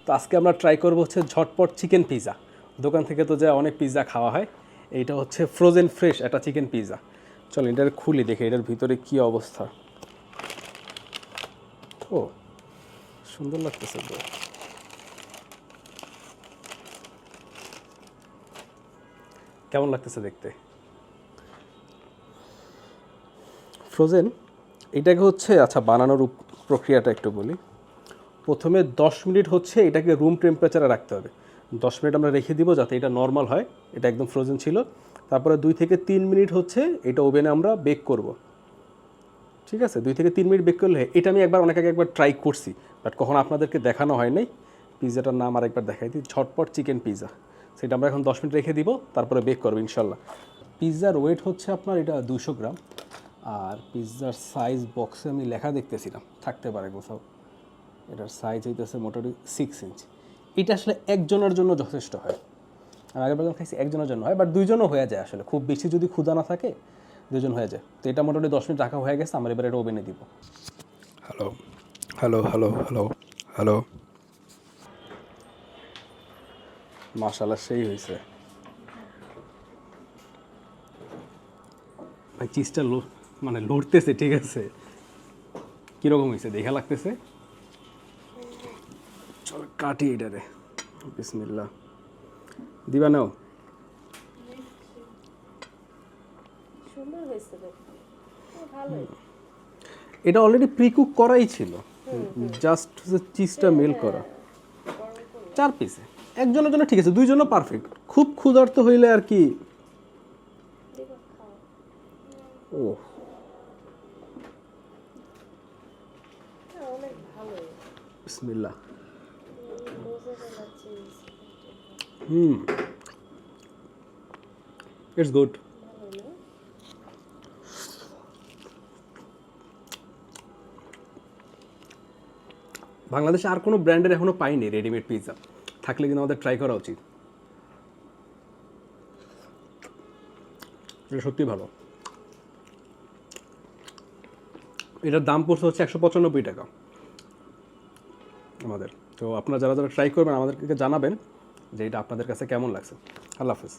তো আজকে আমরা ট্রাই করবো হচ্ছে ঝটপট চিকেন পিৎজা। দোকান থেকে তো যা অনেক পিৎজা খাওয়া হয়, এইটা হচ্ছে ফ্রোজেন ফ্রেশ একটা চিকেন পিৎজা। চলো এটার খুলি দেখে এটার ভিতরে কি অবস্থা। ও সুন্দর লাগতেছে তো। কেমন লাগতেছে দেখতে? ফ্রোজেন এটাকে হচ্ছে, আচ্ছা বানানোর প্রক্রিয়াটা একটু বলি। প্রথমে 10 মিনিট হচ্ছে এটাকে রুম টেম্পারেচারে রাখতে হবে। 10 মিনিট আমরা রেখে দিব যাতে এটা নর্মাল হয়, এটা একদম ফ্রোজেন ছিল। তারপরে 2 থেকে 3 মিনিট হচ্ছে এটা ওভেনে আমরা বেক করব। ঠিক আছে, 2 থেকে 3 মিনিট বেক করলে এটা আমি অনেক আগে একবার ট্রাই করছি, বাট কখনো আপনাদেরকে দেখানো হয় নাই। পিৎজাটার নাম আরেকবার দেখাই দিই, ঝটপট চিকেন পিৎজা। সেটা আমরা এখন 10 মিনিট রেখে দিব, তারপরে বেক করবো ইনশাল্লাহ। পিৎজার ওয়েট হচ্ছে আপনার এটা 200 গ্রাম। আর পিৎজার সাইজ বক্সে আমি লেখা দেখতেছিলাম, থাকতে পারে কোথাও। এটার সাইজ হইতেছে মোটামুটি 6 ইঞ্চ। এটা আসলে একজনের জন্য যথেষ্ট হয়। আমি আগের বার খাইছি একজনের জন্য হয়, বাট দুইজনও হয়ে যায় আসলে। খুব বেশি যদি ক্ষুধা না থাকে দুজন হয়ে যায়। তো এটা মোটামুটি 10 মিনিট রাখা হয়ে গেছে, আমার এবার এটা ওভেনে দিব। Hello hello hello hello hello, মাশাআল্লাহ সেই হয়েছে ভাই। চিজটা মানে লড়তেছে, ঠিক আছে। কীরকম হয়েছে দেখা লাগতেছে। চল কাটি এটারে, বিসমিল্লাহ। দিবা নাও। এটা অলরেডি প্রিকুক করাই ছিল, জাস্ট চিজটা মেল করা। 4 পিসে একজনের জন্য ঠিক আছে, দুইজনও পারফেক্ট। খুব ক্ষুধার্ত হইলে আর কি। ও বিসমিল্লাহ। It's good. বাংলাদেশে আর কোনো ব্র্যান্ডের এখনো পাইনি রেডিমেড পিৎজা, থাকলে কিন্তু আমাদের ট্রাই করা উচিত। এটা সত্যি ভালো। এটার দাম পড়ছে হচ্ছে 195 টাকা আমাদের। তো আপনারা যারা যারা ট্রাই করবেন আমাদেরকে জানাবেন যে এটা আপনাদের কাছে কেমন লাগছে। আল্লাহ হাফেজ।